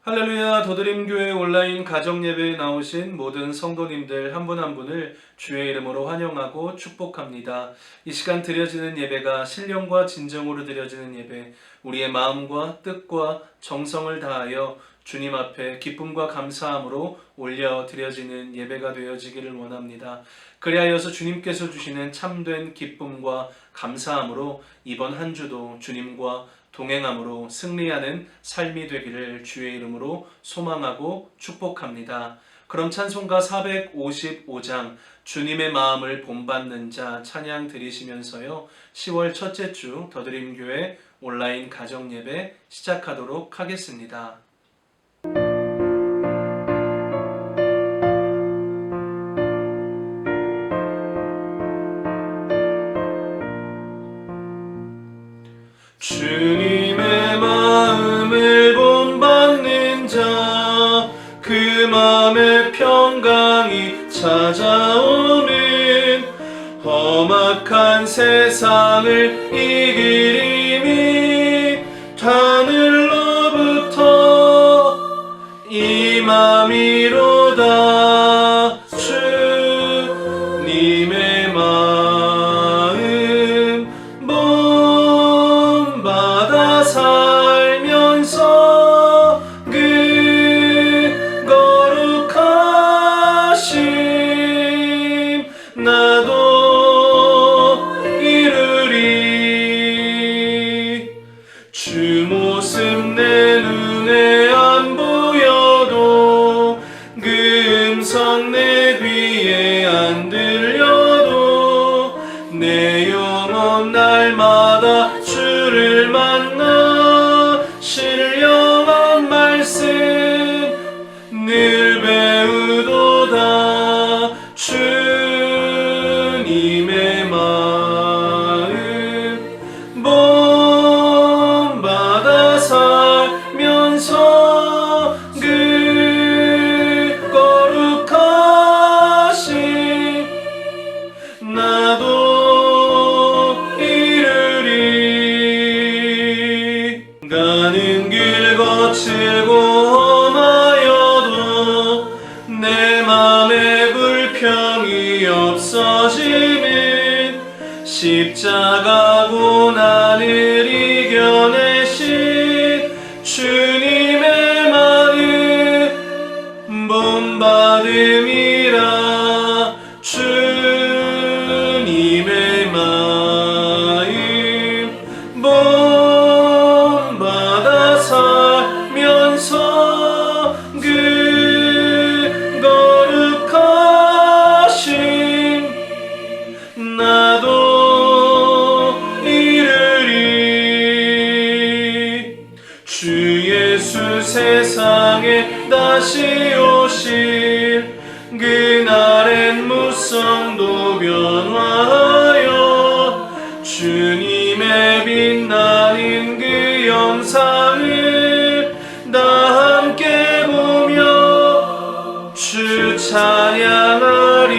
할렐루야. 더드림교회 온라인 가정예배에 나오신 모든 성도님들 한 분 한 분을 주의 이름으로 환영하고 축복합니다. 이 시간 드려지는 예배가 신령과 진정으로 드려지는 예배, 우리의 마음과 뜻과 정성을 다하여 주님 앞에 기쁨과 감사함으로 올려 드려지는 예배가 되어지기를 원합니다. 그리하여서 주님께서 주시는 참된 기쁨과 감사함으로 이번 한 주도 주님과 동행함으로 승리하는 삶이 되기를 주의 이름으로 소망하고 축복합니다. 그럼 찬송가 455장 주님의 마음을 본받는 자 찬양 드리시면서요, 10월 첫째 주 더드림교회 온라인 가정예배 시작하도록 하겠습니다. 주님의 마음을 본받는 자, 그 마음의 평강이 찾아오는 험악한 세상을 이길 힘이 하늘로부터 임함이로다. 주님의 마음 본받아 살면서 그 거룩하심 나도 이루리. 주 모습 내 눈에 안 보여도 그 음성 내 귀에 안 들려도 내 영혼 날마다 주를 만나 신령한 말씀 늘 배우도다. 주님의 마음 본받아 살면서 그 거룩하심 나도 이루리. 가는 길 거칠고 험하여도 내 맘에 불평이 없어지는 십자가 고난을 이겨내신 주님의 마음 본받음이라. 주님의 마음 본받아 살면서 그 거룩하심 나도 이루리. 주 예수 세상에 다시 오실 그날엔 무성도 변화하여 주님의 빛나는 그 영상을 다 함께 보며 주 찬양하리.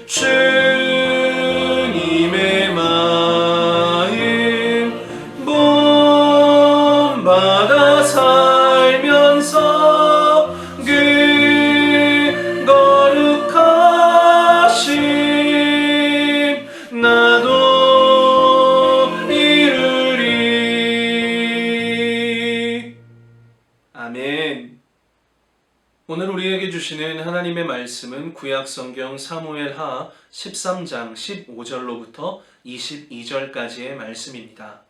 주님의 마음 본받아 살면서 그 거룩하심 나도 이루리. 아멘. 오늘 우리에게 주시는 하나님의 말씀은 구약성경 사무엘하 13장 15절로부터 22절까지의 말씀입니다.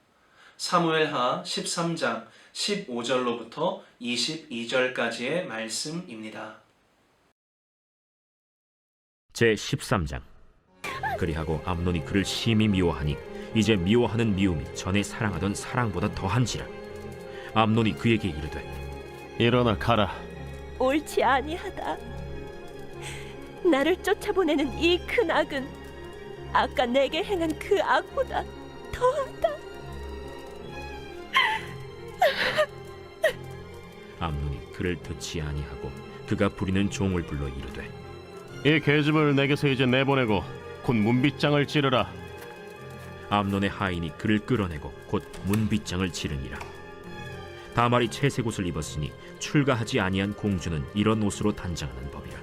사무엘하 13장 15절로부터 22절까지의 말씀입니다. 제13장. 그리하고 암논이 그를 심히 미워하니 이제 미워하는 미움이 전에 사랑하던 사랑보다 더한지라. 암논이 그에게 이르되 일어나 가라. 옳지 아니하다. 나를 쫓아보내는 이 큰 악은 아까 내게 행한 그 악보다 더하다. 암논이 그를 듣지 아니하고 그가 부리는 종을 불러 이르되 이 계집을 내게서 이제 내보내고 곧 문빗장을 찌르라. 암논의 하인이 그를 끌어내고 곧 문빗장을 치르니라. 다말이 채색 옷을 입었으니 출가하지 아니한 공주는 이런 옷으로 단장하는 법이라.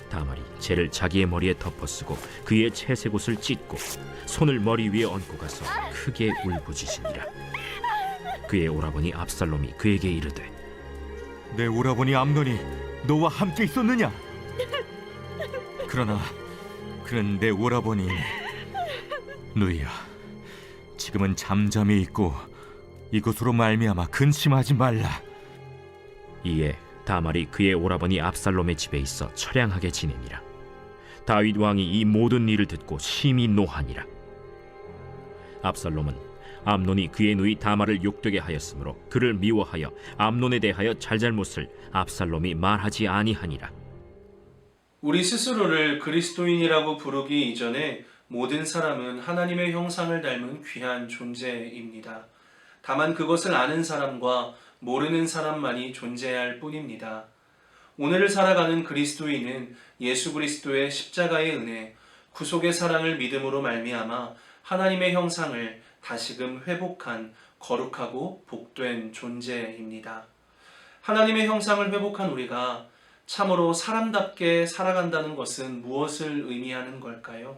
다말이 재를 자기의 머리에 덮어쓰고 그의 채색 옷을 찢고 손을 머리 위에 얹고 가서 크게 울부짖으니라. 그의 오라버니 압살롬이 그에게 이르되 내 오라버니 암논이 너와 함께 있었느냐? 그러나 그는 내 오라버니. 누이야, 지금은 잠잠히 있고 이것으로 말미암아 근심하지 말라. 이에 다말이 그의 오라버니 압살롬의 집에 있어 처량하게 지내니라. 다윗 왕이 이 모든 일을 듣고 심히 노하니라. 압살롬은 암논이 그의 누이 다말을 욕되게 하였으므로 그를 미워하여 암논에 대하여 잘잘못을 압살롬이 말하지 아니하니라. 우리 스스로를 그리스도인이라고 부르기 이전에 모든 사람은 하나님의 형상을 닮은 귀한 존재입니다. 다만 그것을 아는 사람과 모르는 사람만이 존재할 뿐입니다. 오늘을 살아가는 그리스도인은 예수 그리스도의 십자가의 은혜, 구속의 사랑을 믿음으로 말미암아 하나님의 형상을 다시금 회복한 거룩하고 복된 존재입니다. 하나님의 형상을 회복한 우리가 참으로 사람답게 살아간다는 것은 무엇을 의미하는 걸까요?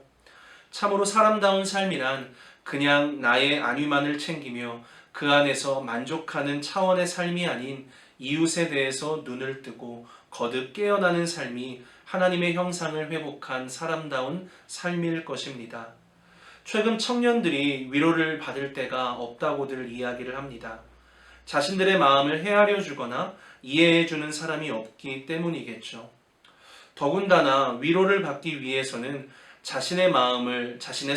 참으로 사람다운 삶이란 그냥 나의 안위만을 챙기며 그 안에서 만족하는 차원의 삶이 아닌 이웃에 대해서 눈을 뜨고 거듭 깨어나는 삶이 하나님의 형상을 회복한 사람다운 삶일 것입니다. 최근 청년들이 위로를 받을 때가 없다고들 이야기를 합니다. 자신들의 마음을 헤아려 주거나 이해해 주는 사람이 없기 때문이겠죠. 더군다나 위로를 받기 위해서는 자신의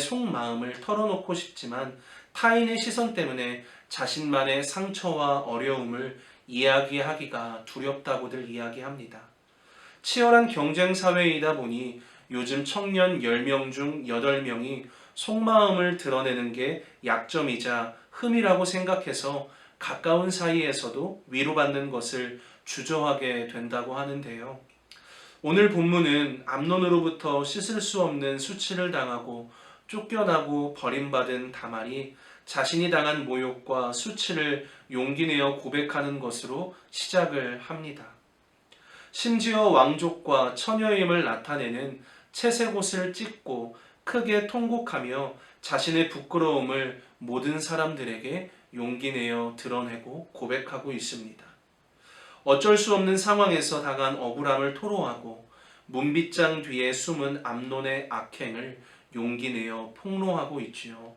속마음을 털어놓고 싶지만 타인의 시선 때문에 자신만의 상처와 어려움을 이야기하기가 두렵다고들 이야기합니다. 치열한 경쟁 사회이다 보니 요즘 청년 10명 중 8명이 속마음을 드러내는 게 약점이자 흠이라고 생각해서 가까운 사이에서도 위로받는 것을 주저하게 된다고 하는데요. 오늘 본문은 암논으로부터 씻을 수 없는 수치를 당하고 쫓겨나고 버림받은 다말이 자신이 당한 모욕과 수치를 용기 내어 고백하는 것으로 시작을 합니다. 심지어 왕족과 처녀임을 나타내는 채색 옷을 찢고 크게 통곡하며 자신의 부끄러움을 모든 사람들에게 용기 내어 드러내고 고백하고 있습니다. 어쩔 수 없는 상황에서 당한 억울함을 토로하고 문빗장 뒤에 숨은 암논의 악행을 용기 내어 폭로하고 있지요.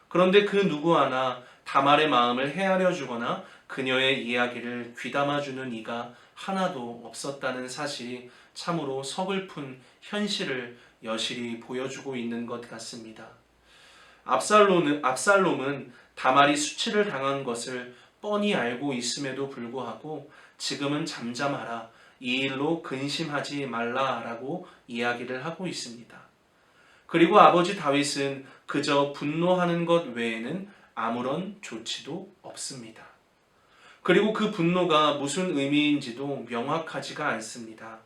그런데 그 누구 하나 다말의 마음을 헤아려 주거나 그녀의 이야기를 귀담아 주는 이가 하나도 없었다는 사실이 참으로 서글픈 현실을 여실히 보여주고 있는 것 같습니다. 압살롬은 다말이 수치를 당한 것을 뻔히 알고 있음에도 불구하고 지금은 잠잠하라, 이 일로 근심하지 말라라고 이야기를 하고 있습니다. 그리고 아버지 다윗은 그저 분노하는 것 외에는 아무런 조치도 없습니다. 그리고 그 분노가 무슨 의미인지도 명확하지가 않습니다.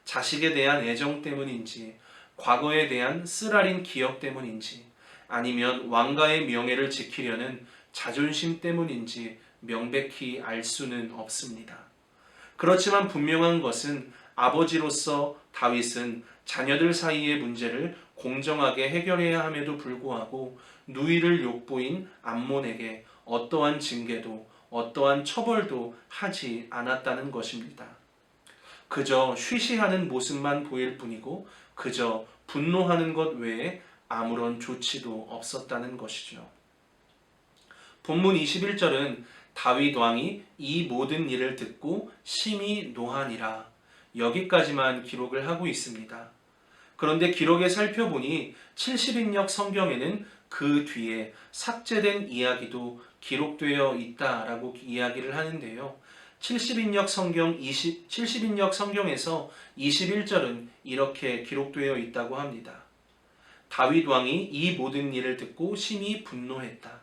자식에 대한 애정 때문인지, 과거에 대한 쓰라린 기억 때문인지, 아니면 왕가의 명예를 지키려는 자존심 때문인지 명백히 알 수는 없습니다. 그렇지만 분명한 것은 아버지로서 다윗은 자녀들 사이의 문제를 공정하게 해결해야 함에도 불구하고 누이를 욕보인 암몬에게 어떠한 징계도 어떠한 처벌도 하지 않았다는 것입니다. 그저 쉬쉬하는 모습만 보일 뿐이고 그저 분노하는 것 외에 아무런 조치도 없었다는 것이죠. 본문 21절은 다윗 왕이 이 모든 일을 듣고 심히 노하니라, 여기까지만 기록을 하고 있습니다. 그런데 기록에 살펴보니 70인역 성경에는 그 뒤에 삭제된 이야기도 기록되어 있다라고 이야기를 하는데요. 70인역 성경에서 21절은 이렇게 기록되어 있다고 합니다. 다윗 왕이 이 모든 일을 듣고 심히 분노했다.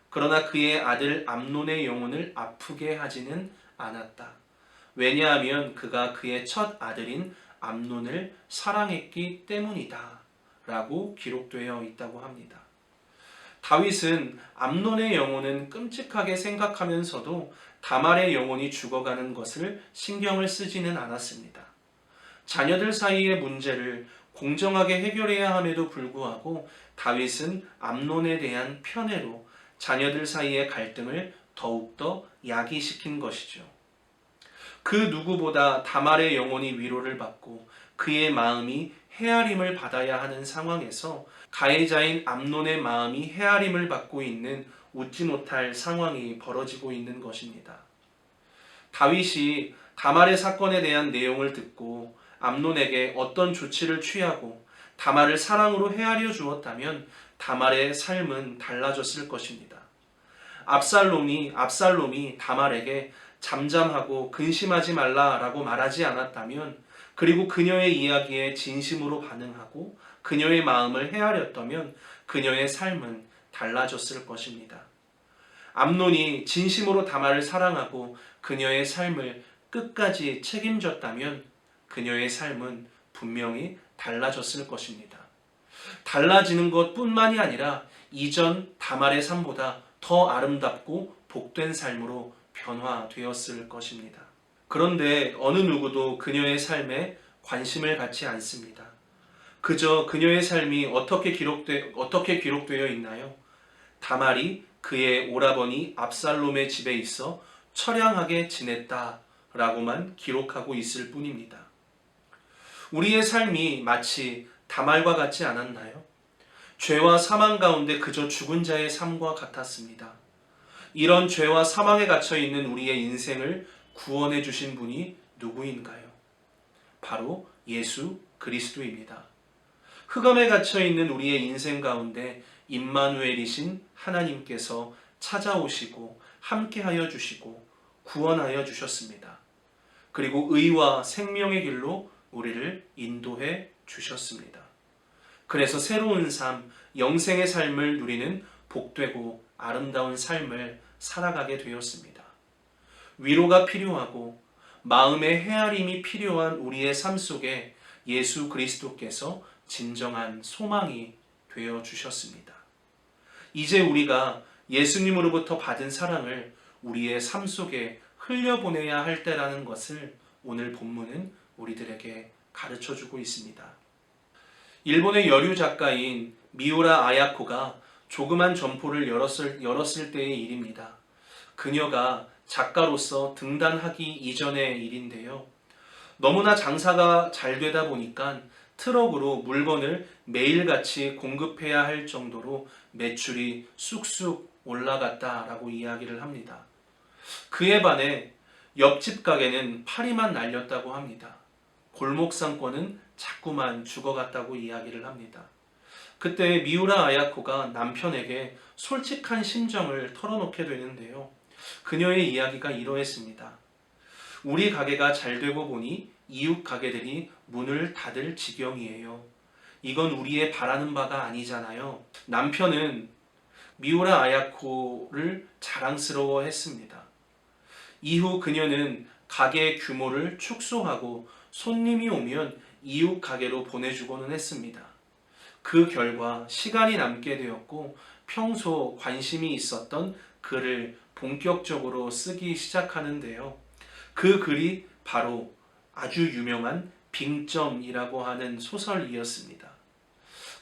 그러나 그의 아들 암논의 영혼을 아프게 하지는 않았다. 왜냐하면 그가 그의 첫 아들인 암논을 사랑했기 때문이다 라고 기록되어 있다고 합니다. 다윗은 암논의 영혼은 끔찍하게 생각하면서도 다말의 영혼이 죽어가는 것을 신경을 쓰지는 않았습니다. 자녀들 사이의 문제를 공정하게 해결해야 함에도 불구하고 다윗은 암논에 대한 편애로 자녀들 사이의 갈등을 더욱더 야기시킨 것이죠. 그 누구보다 다말의 영혼이 위로를 받고 그의 마음이 헤아림을 받아야 하는 상황에서 가해자인 암논의 마음이 헤아림을 받고 있는 웃지 못할 상황이 벌어지고 있는 것입니다. 다윗이 다말의 사건에 대한 내용을 듣고 암논에게 어떤 조치를 취하고 다말을 사랑으로 헤아려 주었다면 다말의 삶은 달라졌을 것입니다. 압살롬이 다말에게 잠잠하고 근심하지 말라라고 말하지 않았다면, 그리고 그녀의 이야기에 진심으로 반응하고 그녀의 마음을 헤아렸다면 그녀의 삶은 달라졌을 것입니다. 암논이 진심으로 다말을 사랑하고 그녀의 삶을 끝까지 책임졌다면 그녀의 삶은 분명히 달라졌을 것입니다. 달라지는 것뿐만이 아니라 이전 다말의 삶보다 더 아름답고 복된 삶으로 변화되었을 것입니다. 그런데 어느 누구도 그녀의 삶에 관심을 갖지 않습니다. 그저 그녀의 삶이 어떻게 기록되어 있나요? 다말이 그의 오라버니 압살롬의 집에 있어 처량하게 지냈다라고만 기록하고 있을 뿐입니다. 우리의 삶이 마치 다말과 같지 않았나요? 죄와 사망 가운데 그저 죽은 자의 삶과 같았습니다. 이런 죄와 사망에 갇혀 있는 우리의 인생을 구원해 주신 분이 누구인가요? 바로 예수 그리스도입니다. 흑암에 갇혀 있는 우리의 인생 가운데 임마누엘이신 하나님께서 찾아오시고 함께하여 주시고 구원하여 주셨습니다. 그리고 의와 생명의 길로 우리를 인도해 주셨습니다. 그래서 새로운 삶, 영생의 삶을 누리는 복되고 아름다운 삶을 살아가게 되었습니다. 위로가 필요하고 마음의 헤아림이 필요한 우리의 삶 속에 예수 그리스도께서 진정한 소망이 되어 주셨습니다. 이제 우리가 예수님으로부터 받은 사랑을 우리의 삶 속에 흘려보내야 할 때라는 것을 오늘 본문은 우리들에게 가르쳐 주고 있습니다. 일본의 여류 작가인 미우라 아야코가 조그만 점포를 열었을 때의 일입니다. 그녀가 작가로서 등단하기 이전의 일인데요. 너무나 장사가 잘 되다 보니까 트럭으로 물건을 매일같이 공급해야 할 정도로 매출이 쑥쑥 올라갔다라고 이야기를 합니다. 그에 반해 옆집 가게는 파리만 날렸다고 합니다. 골목 상권은 자꾸만 죽어갔다고 이야기를 합니다. 그때 미우라 아야코가 남편에게 솔직한 심정을 털어놓게 되는데요. 그녀의 이야기가 이러했습니다. 우리 가게가 잘 되고 보니 이웃 가게들이 문을 닫을 지경이에요. 이건 우리의 바라는 바가 아니잖아요. 남편은 미우라 아야코를 자랑스러워했습니다. 이후 그녀는 가게의 규모를 축소하고 손님이 오면 이웃 가게로 보내주고는 했습니다. 그 결과 시간이 남게 되었고 평소 관심이 있었던 글을 본격적으로 쓰기 시작하는데요. 그 글이 바로 아주 유명한 빙점이라고 하는 소설이었습니다.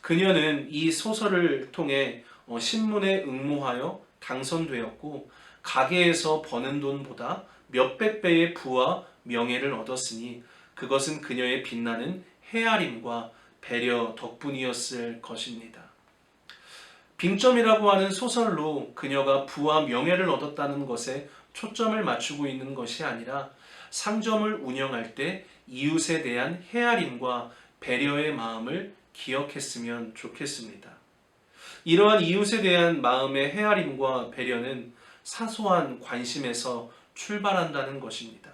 그녀는 이 소설을 통해 신문에 응모하여 당선되었고 가게에서 버는 돈보다 몇백 배의 부와 명예를 얻었으니 그것은 그녀의 빛나는 헤아림과 배려 덕분이었을 것입니다. 빙점이라고 하는 소설로 그녀가 부와 명예를 얻었다는 것에 초점을 맞추고 있는 것이 아니라 상점을 운영할 때 이웃에 대한 헤아림과 배려의 마음을 기억했으면 좋겠습니다. 이러한 이웃에 대한 마음의 헤아림과 배려는 사소한 관심에서 출발한다는 것입니다.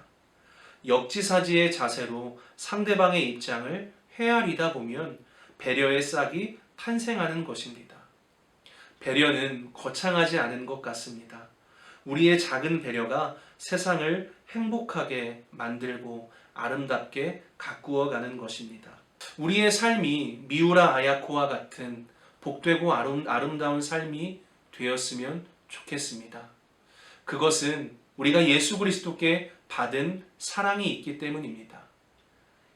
역지사지의 자세로 상대방의 입장을 헤아리다 보면 배려의 싹이 탄생하는 것입니다. 배려는 거창하지 않은 것 같습니다. 우리의 작은 배려가 세상을 행복하게 만들고 아름답게 가꾸어 가는 것입니다. 우리의 삶이 미우라 아야코와 같은 복되고 아름다운 삶이 되었으면 좋겠습니다. 그것은 우리가 예수 그리스도께 받은 사랑이 있기 때문입니다.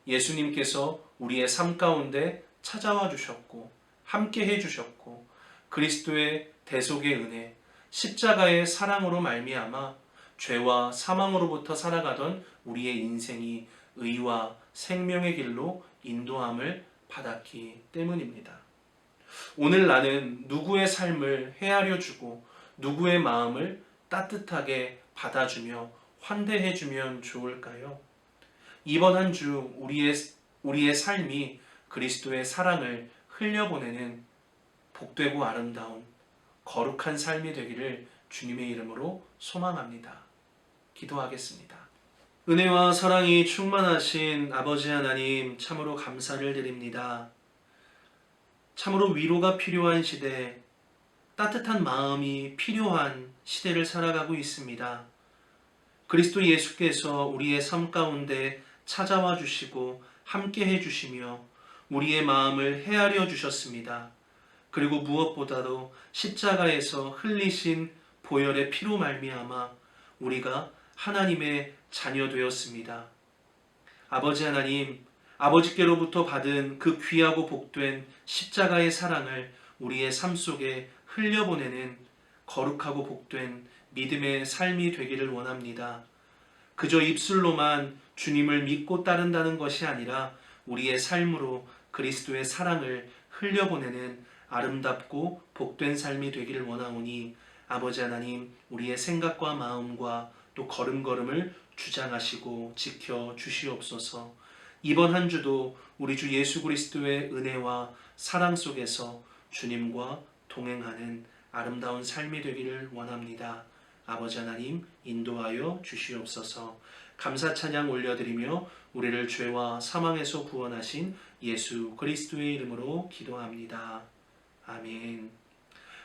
예수님께서 우리의 삶 가운데 찾아와 주셨고 함께 해주셨고 그리스도의 대속의 은혜, 십자가의 사랑으로 말미암아 죄와 사망으로부터 살아가던 우리의 인생이 의와 생명의 길로 인도함을 받았기 때문입니다. 오늘 나는 누구의 삶을 헤아려 주고 누구의 마음을 따뜻하게 받아주며 환대해주면 좋을까요? 이번 한 주 우리의 삶이 그리스도의 사랑을 흘려보내는 복되고 아름다운 거룩한 삶이 되기를 주님의 이름으로 소망합니다. 기도하겠습니다. 은혜와 사랑이 충만하신 아버지 하나님, 참으로 감사를 드립니다. 참으로 위로가 필요한 시대, 따뜻한 마음이 필요한 시대를 살아가고 있습니다. 그리스도 예수께서 우리의 삶 가운데 찾아와 주시고 함께 해주시며 우리의 마음을 헤아려 주셨습니다. 그리고 무엇보다도 십자가에서 흘리신 보혈의 피로 말미암아 우리가 하나님의 자녀 되었습니다. 아버지 하나님, 아버지께로부터 받은 그 귀하고 복된 십자가의 사랑을 우리의 삶 속에 흘려보내는 거룩하고 복된 믿음의 삶이 되기를 원합니다. 그저 입술로만 주님을 믿고 따른다는 것이 아니라 우리의 삶으로 그리스도의 사랑을 흘려보내는 아름답고 복된 삶이 되기를 원하오니 아버지 하나님, 우리의 생각과 마음과 또 걸음걸음을 주장하시고 지켜 주시옵소서. 이번 한 주도 우리 주 예수 그리스도의 은혜와 사랑 속에서 주님과 동행하는 아름다운 삶이 되기를 원합니다. 아버지 하나님, 인도하여 주시옵소서. 감사 찬양 올려드리며 우리를 죄와 사망에서 구원하신 예수 그리스도의 이름으로 기도합니다. 아멘.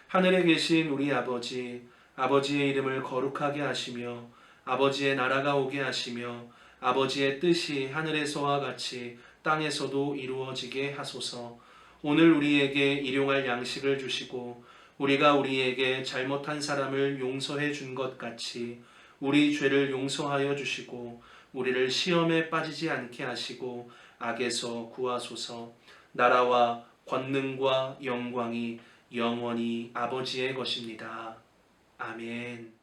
하늘에 계신 우리 아버지, 아버지의 이름을 거룩하게 하시며 아버지의 나라가 오게 하시며 아버지의 뜻이 하늘에서와 같이 땅에서도 이루어지게 하소서. 오늘 우리에게 일용할 양식을 주시고 우리가 우리에게 잘못한 사람을 용서해 준 것 같이 우리 죄를 용서하여 주시고 우리를 시험에 빠지지 않게 하시고 악에서 구하소서. 나라와 권능과 영광이 영원히 아버지의 것입니다. 아멘.